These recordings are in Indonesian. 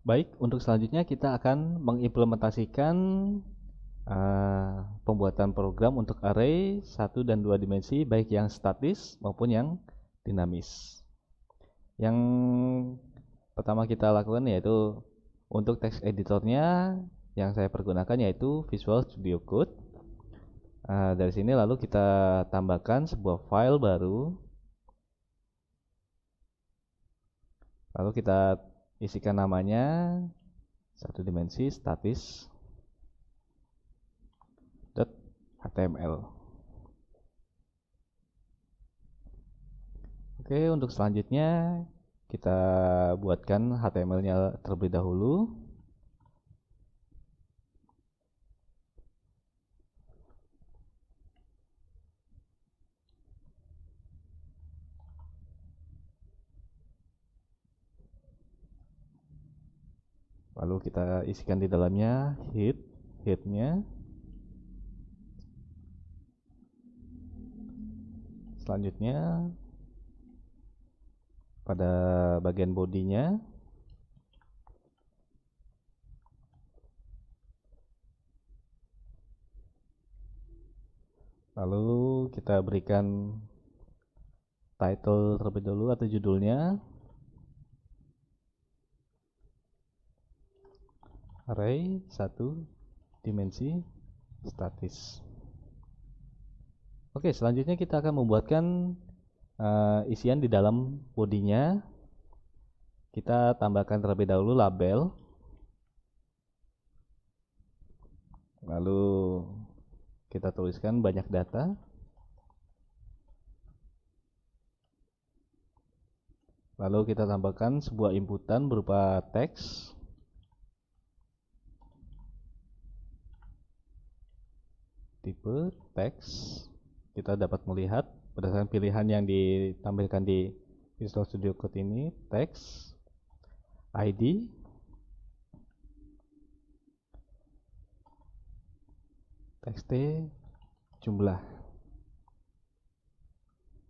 Baik, untuk selanjutnya kita akan mengimplementasikan pembuatan program untuk array 1 dan 2 dimensi, baik yang statis maupun yang dinamis. Yang pertama kita lakukan yaitu untuk text editornya yang saya pergunakan yaitu Visual Studio Code. Dari sini lalu kita tambahkan sebuah file baru, lalu kita isikan namanya satu dimensi statis.html. Oke, untuk selanjutnya kita buatkan HTML-nya terlebih dahulu. Lalu kita isikan di dalamnya headnya. Selanjutnya pada bagian bodinya lalu kita berikan title terlebih dahulu atau judulnya array 1 dimensi statis. Oke, selanjutnya kita akan membuatkan isian di dalam bodinya. Kita tambahkan terlebih dahulu label, lalu kita tuliskan banyak data, lalu kita tambahkan sebuah inputan berupa teks, tipe teks. Kita dapat melihat berdasarkan pilihan yang ditampilkan di Visual Studio Code ini, teks, ID, txt, jumlah,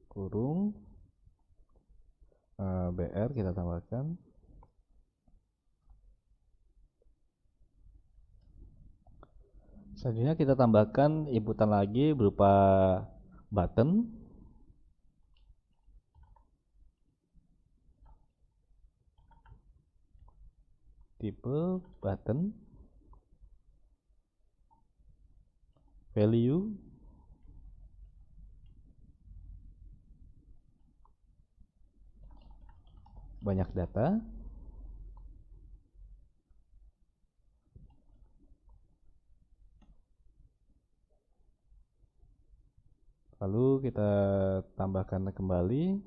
kurung, BR kita tambahkan. Selanjutnya kita tambahkan inputan lagi berupa button, tipe button, value, banyak data, lalu kita tambahkan kembali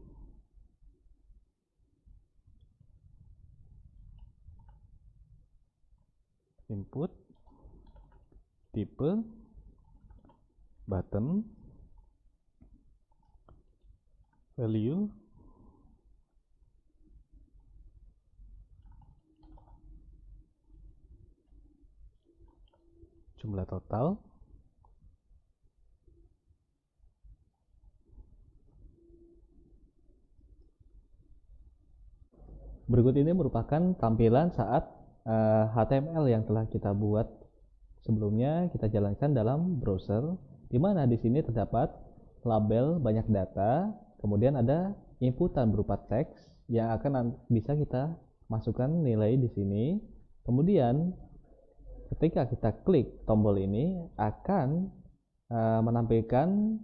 input, tipe, button, value, jumlah total, berikut ini merupakan tampilan saat HTML yang telah kita buat sebelumnya kita jalankan dalam browser, di mana di sini terdapat label banyak data, kemudian ada inputan berupa teks yang akan bisa kita masukkan nilai di sini. Kemudian ketika kita klik tombol ini akan menampilkan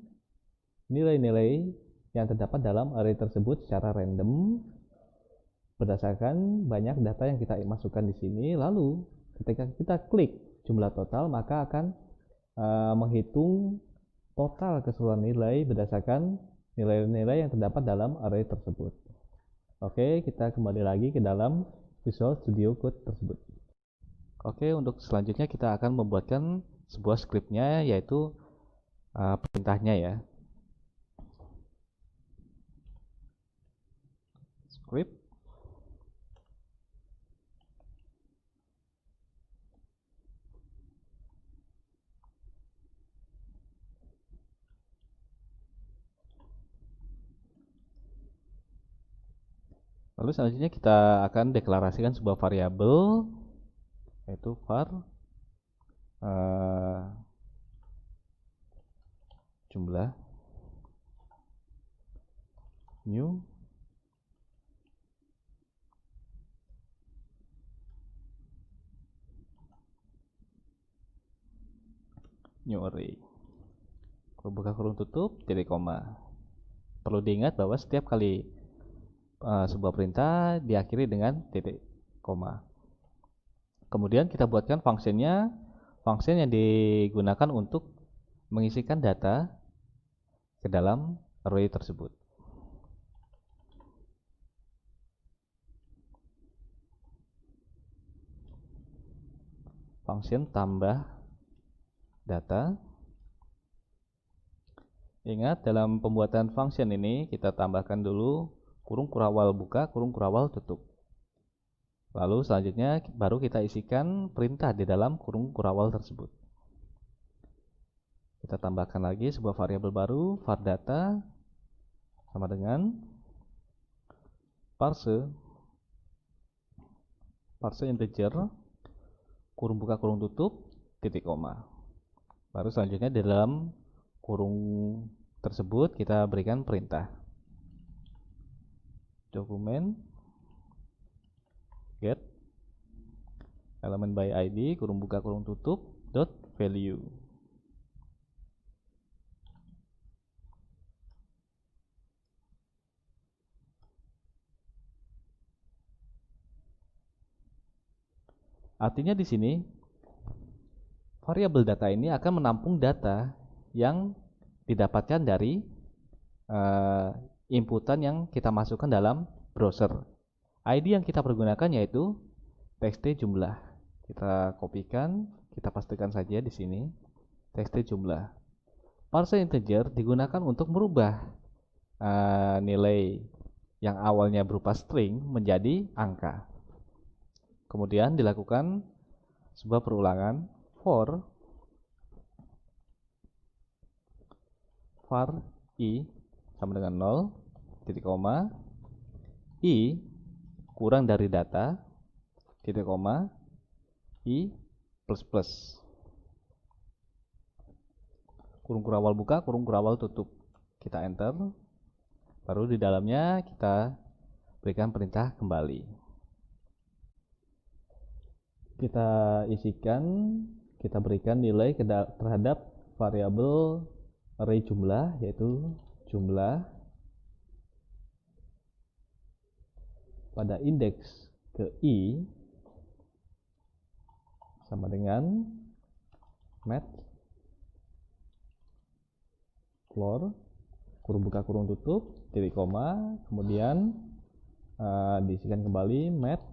nilai-nilai yang terdapat dalam array tersebut secara random berdasarkan banyak data yang kita masukkan di sini. Lalu ketika kita klik jumlah total maka akan menghitung total keseluruhan nilai berdasarkan nilai-nilai yang terdapat dalam array tersebut. Oke, kita kembali lagi ke dalam Visual Studio Code tersebut. Oke, untuk selanjutnya kita akan membuatkan sebuah scriptnya, yaitu perintahnya ya. Script. Lalu selanjutnya kita akan deklarasikan sebuah variabel, yaitu var jumlah new array, kurung buka kurung tutup, titik koma. Perlu diingat bahwa setiap kali sebuah perintah diakhiri dengan titik koma. Kemudian kita buatkan fungsinya, function yang digunakan untuk mengisikan data ke dalam array tersebut. Function tambah data. Ingat, dalam pembuatan function ini kita tambahkan dulu kurung kurawal buka, kurung kurawal tutup. Lalu selanjutnya baru kita isikan perintah di dalam kurung kurawal tersebut. Kita tambahkan lagi sebuah variabel baru, var data, sama dengan parse integer, kurung buka kurung tutup, titik koma. Baru selanjutnya di dalam kurung tersebut kita berikan perintah dokumen get elemen by id kurung buka kurung tutup dot value. Artinya di sini variabel data ini akan menampung data yang didapatkan dari inputan yang kita masukkan dalam browser. ID yang kita pergunakan yaitu txt jumlah. Kita kopikan, kita pastikan saja di sini txt jumlah. Parse integer digunakan untuk merubah nilai yang awalnya berupa string menjadi angka. Kemudian dilakukan sebuah perulangan for var i sama dengan 0, titik koma, i kurang dari data, titik koma, i plus plus. Kurung kurawal buka, kurung kurawal tutup. Kita enter. Baru di dalamnya kita berikan perintah kembali. Kita isikan, kita berikan nilai terhadap variabel array jumlah, yaitu jumlah pada indeks ke i sama dengan math floor kurung buka kurung tutup titik koma, kemudian diisikan kembali math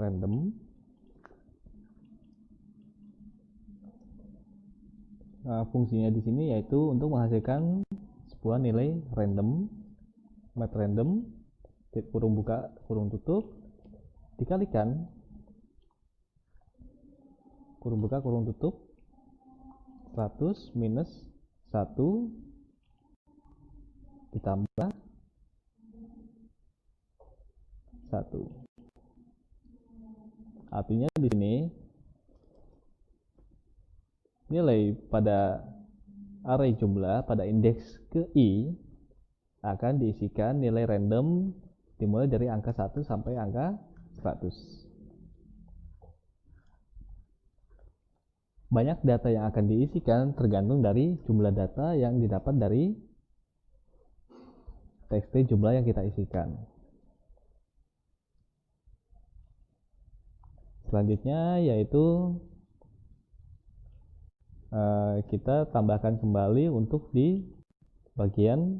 random. Fungsinya di sini yaitu untuk menghasilkan sebuah nilai random, math random, kurung buka kurung tutup dikalikan kurung buka kurung tutup 100 minus 1 ditambah 1. Artinya di sini nilai pada array jumlah pada indeks ke i akan diisikan nilai random dimulai dari angka 1 sampai angka 100. Banyak data yang akan diisikan tergantung dari jumlah data yang didapat dari txt jumlah yang kita isikan. Selanjutnya yaitu kita tambahkan kembali untuk di bagian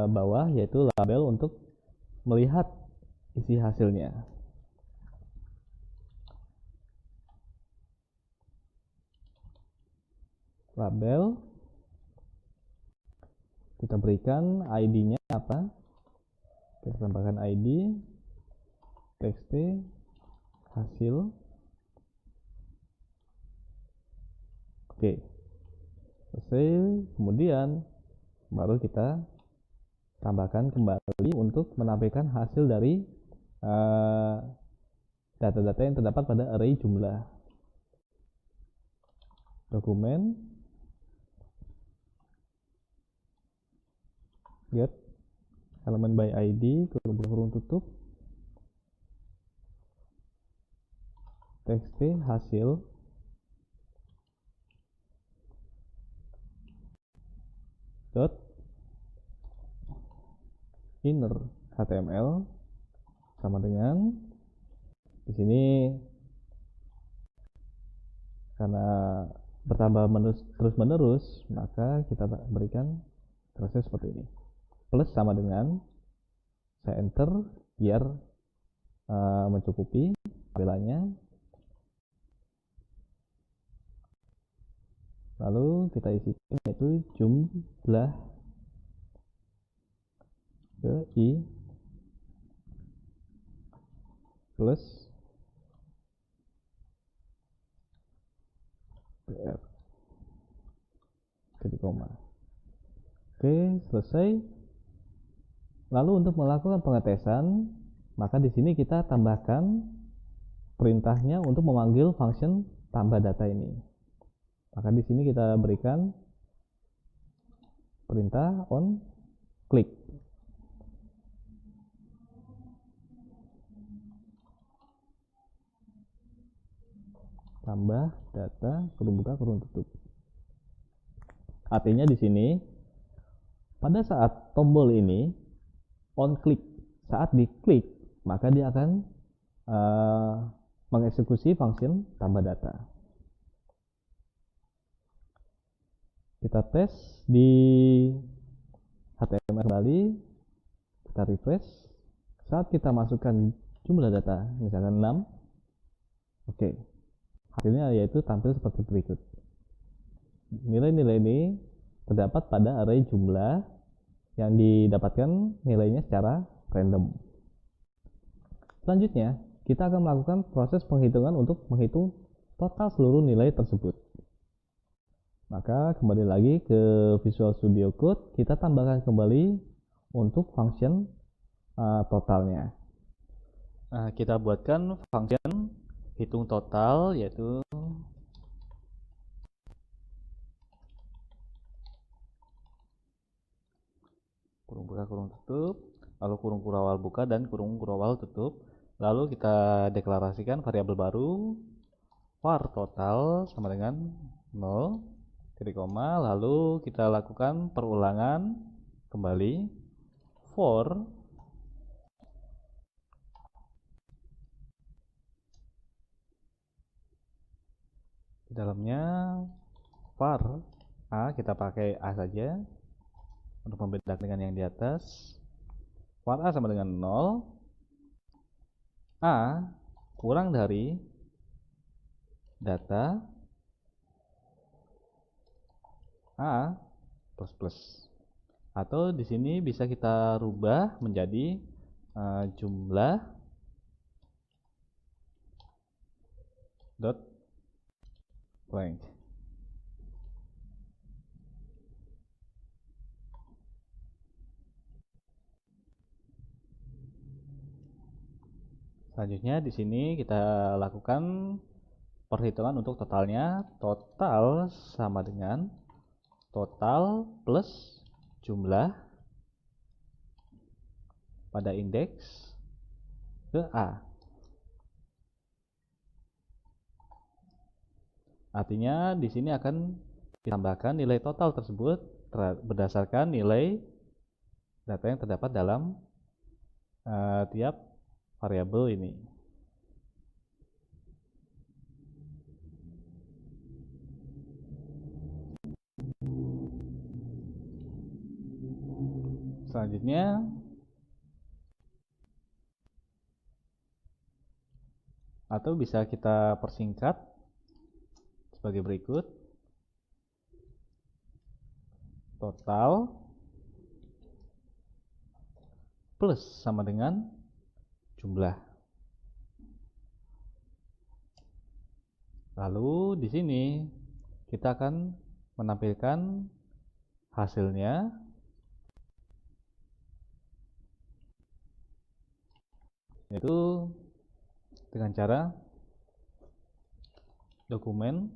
bawah, yaitu label untuk melihat isi hasilnya. Label kita berikan ID-nya apa, kita tambahkan ID txt hasil. Oke, selesai. Kemudian baru kita tambahkan kembali untuk menampilkan hasil dari data-data yang terdapat pada array jumlah. Dokumen get elemen by id kurung tutup txt hasil dot inner html sama dengan di sini karena bertambah terus menerus, maka kita berikan proses seperti ini. Plus sama dengan saya enter biar mencukupi tampilannya. Lalu kita isikan yaitu jumlah ke i plus br titik koma. Oke, selesai. Lalu untuk melakukan pengetesan, maka di sini kita tambahkan perintahnya untuk memanggil function tambah data ini. Maka di sini kita berikan perintah on click. Tambah data kurung buka kurung tutup. Artinya di sini pada saat tombol ini on click, saat diklik maka dia akan mengeksekusi function tambah data. Kita tes di HTML kembali, kita refresh. Saat kita masukkan jumlah data, misalkan 6, oke, hasilnya yaitu tampil seperti berikut. Nilai-nilai ini terdapat pada array jumlah yang didapatkan nilainya secara random. Selanjutnya, kita akan melakukan proses penghitungan untuk menghitung total seluruh nilai tersebut. Maka kembali lagi ke Visual Studio Code, kita tambahkan kembali untuk function totalnya. Kita buatkan function hitung total, yaitu kurung buka kurung tutup, lalu kurung kurawal buka dan kurung kurawal tutup. Lalu kita deklarasikan variabel baru var total sama dengan 0, titik koma, lalu kita lakukan perulangan kembali for di dalamnya var a, kita pakai a saja untuk membedakan dengan yang di atas. Var a sama dengan 0, a kurang dari data a plus plus, atau di sini bisa kita rubah menjadi jumlah dot blank. Selanjutnya di sini kita lakukan perhitungan untuk totalnya. Total sama dengan total plus jumlah pada indeks ke A. Artinya di sini akan ditambahkan nilai total tersebut berdasarkan nilai data yang terdapat dalam tiap variabel ini. Selanjutnya atau bisa kita persingkat sebagai berikut. Total plus sama dengan jumlah. Lalu di sini kita akan menampilkan hasilnya yaitu dengan cara dokumen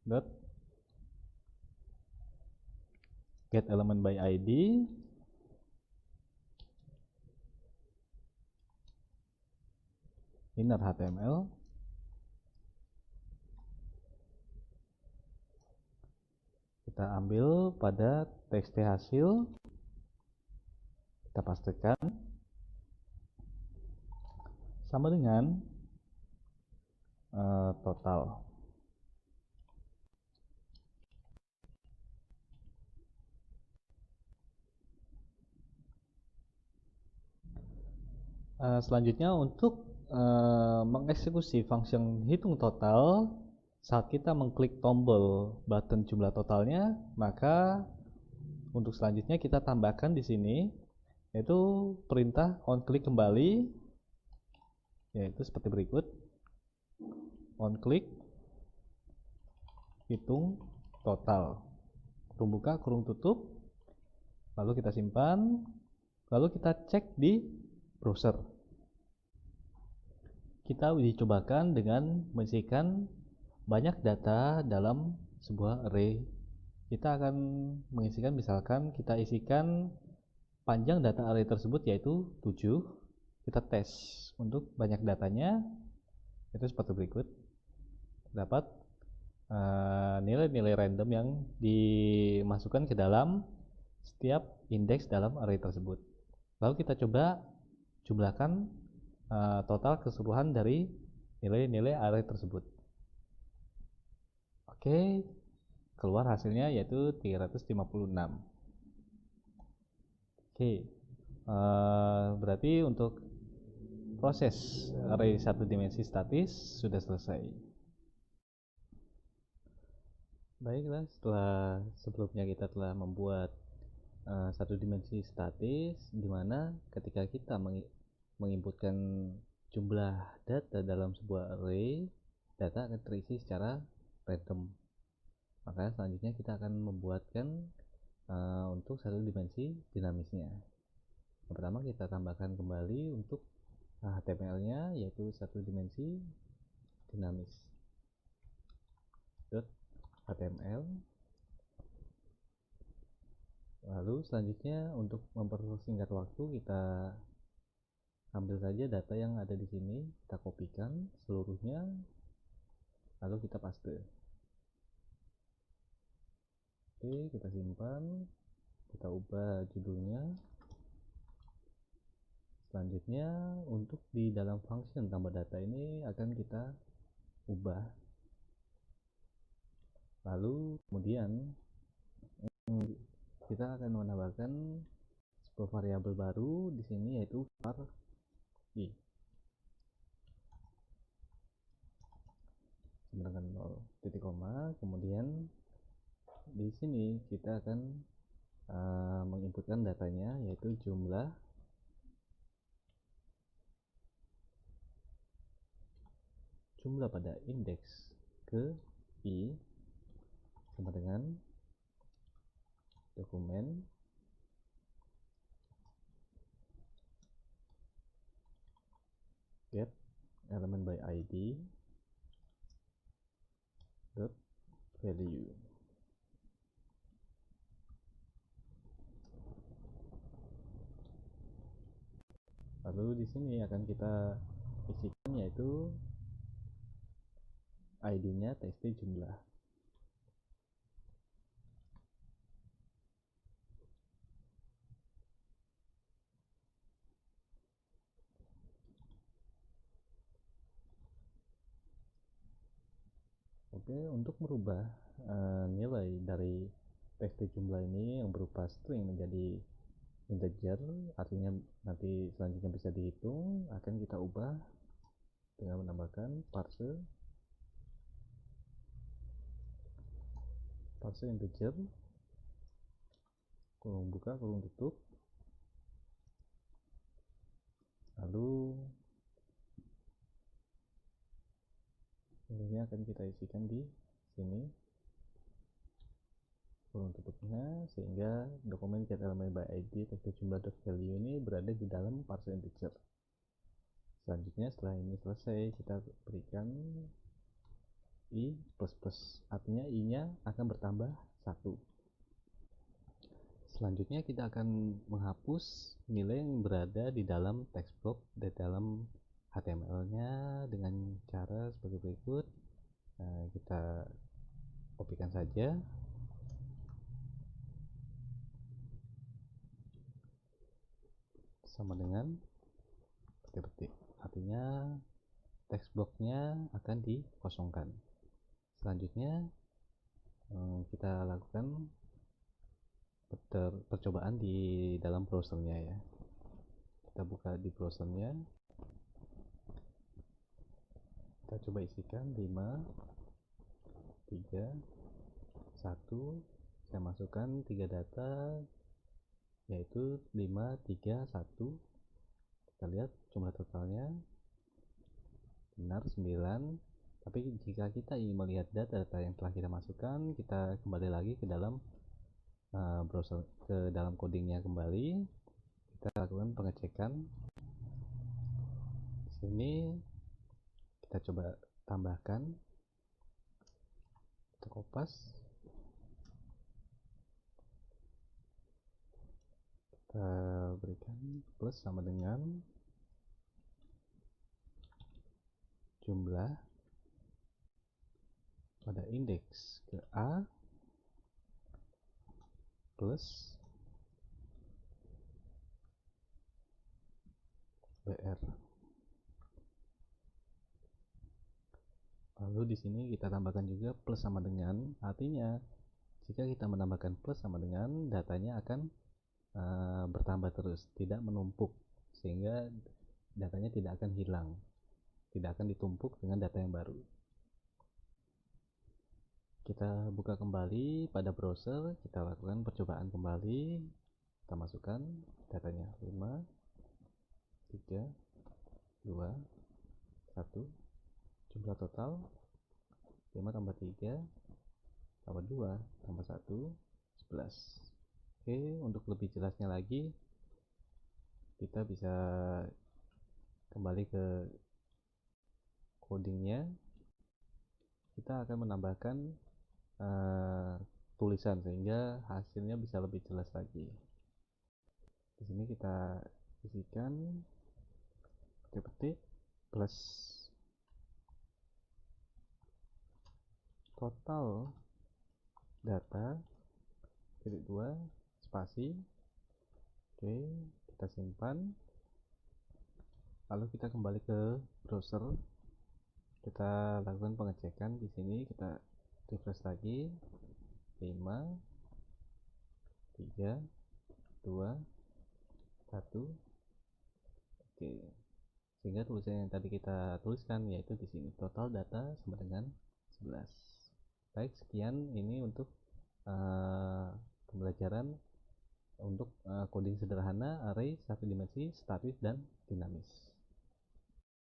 dot get element by ID inner HTML kita ambil pada txt hasil, kita pastikan sama dengan total. Selanjutnya untuk mengeksekusi funksi hitung total, saat kita mengklik tombol button jumlah totalnya, maka untuk selanjutnya kita tambahkan di sini yaitu perintah onClick kembali, yaitu seperti berikut: onClick hitung total, kurung buka kurung tutup, lalu kita simpan, lalu kita cek di browser. Kita dicobakan dengan mengisikan banyak data dalam sebuah array. Kita akan mengisikan, misalkan kita isikan panjang data array tersebut yaitu 7. Kita tes untuk banyak datanya, itu seperti berikut. Dapat nilai-nilai random yang dimasukkan ke dalam setiap indeks dalam array tersebut. Lalu kita coba jumlahkan total keseluruhan dari nilai-nilai array tersebut. Oke, keluar hasilnya yaitu 356. Oke, berarti untuk proses array satu dimensi statis sudah selesai. Baiklah, setelah sebelumnya kita telah membuat satu dimensi statis, di mana ketika kita menginputkan jumlah data dalam sebuah array, data akan terisi secara random. Maka selanjutnya kita akan membuatkan untuk satu dimensi dinamisnya. Yang pertama kita tambahkan kembali untuk HTML-nya, yaitu satu dimensi dinamis .html. Lalu selanjutnya untuk mempersingkat waktu, kita ambil saja data yang ada di sini, kita kopikan seluruhnya, lalu kita paste. Oke, kita simpan, kita ubah judulnya. Selanjutnya untuk di dalam function tambah data ini akan kita ubah. Lalu kemudian kita akan menambahkan sebuah variabel baru di sini, yaitu var i sama dengan 0 titik koma. Kemudian di sini kita akan menginputkan datanya, yaitu jumlah pada indeks ke i sama dengan dokumen get element by id dot value. Lalu di sini akan kita isikan yaitu id-nya txt jumlah. Oke, untuk merubah nilai dari txt jumlah ini yang berupa string menjadi integer, artinya nanti selanjutnya bisa dihitung, akan kita ubah dengan menambahkan parse integer kurung buka kurung tutup, lalu ini akan kita isikan di sini. kurung tutupnya, sehingga dokumen getElement by id text jumlah.value ini berada di dalam parser integer. Selanjutnya setelah ini selesai, kita berikan i plus plus, artinya i nya akan bertambah 1. Selanjutnya kita akan menghapus nilai yang berada di dalam text box di dalam HTML nya dengan cara sebagai berikut. Nah, kita kopikan saja, sama dengan petik-petik, artinya text box-nya akan dikosongkan. Selanjutnya kita lakukan percobaan di dalam browsernya ya. Kita buka di browsernya, kita coba isikan 5 3 1. Saya masukkan 3 data, yaitu 5 3 1. Kita lihat jumlah totalnya benar 9. Tapi jika kita ingin melihat data-data yang telah kita masukkan, kita kembali lagi ke dalam browser, ke dalam codingnya kembali. Kita lakukan pengecekan. Di sini kita coba tambahkan, kita kopas, kita berikan plus sama dengan jumlah pada indeks ke A plus BR. Lalu di sini kita tambahkan juga plus sama dengan, artinya jika kita menambahkan plus sama dengan, datanya akan bertambah terus, tidak menumpuk, sehingga datanya tidak akan hilang, tidak akan ditumpuk dengan data yang baru. Kita buka kembali pada browser, kita lakukan percobaan kembali, kita masukkan datanya 5 3 2 1. Jumlah total 5 tambah 3 tambah 2 tambah 1 11. Oke, untuk lebih jelasnya lagi kita bisa kembali ke codingnya. Kita akan menambahkan tulisan sehingga hasilnya bisa lebih jelas lagi. Di sini kita isikan petik-petik plus total data titik 2 spasi. Oke, kita simpan, lalu kita kembali ke browser, kita lakukan pengecekan. Di sini kita refresh lagi, 5 3 2 1. Oke, sehingga tulisan yang tadi kita tuliskan yaitu di sini total data sama dengan 11. Baik, sekian ini untuk pembelajaran untuk coding sederhana array satu dimensi, statis dan dinamis.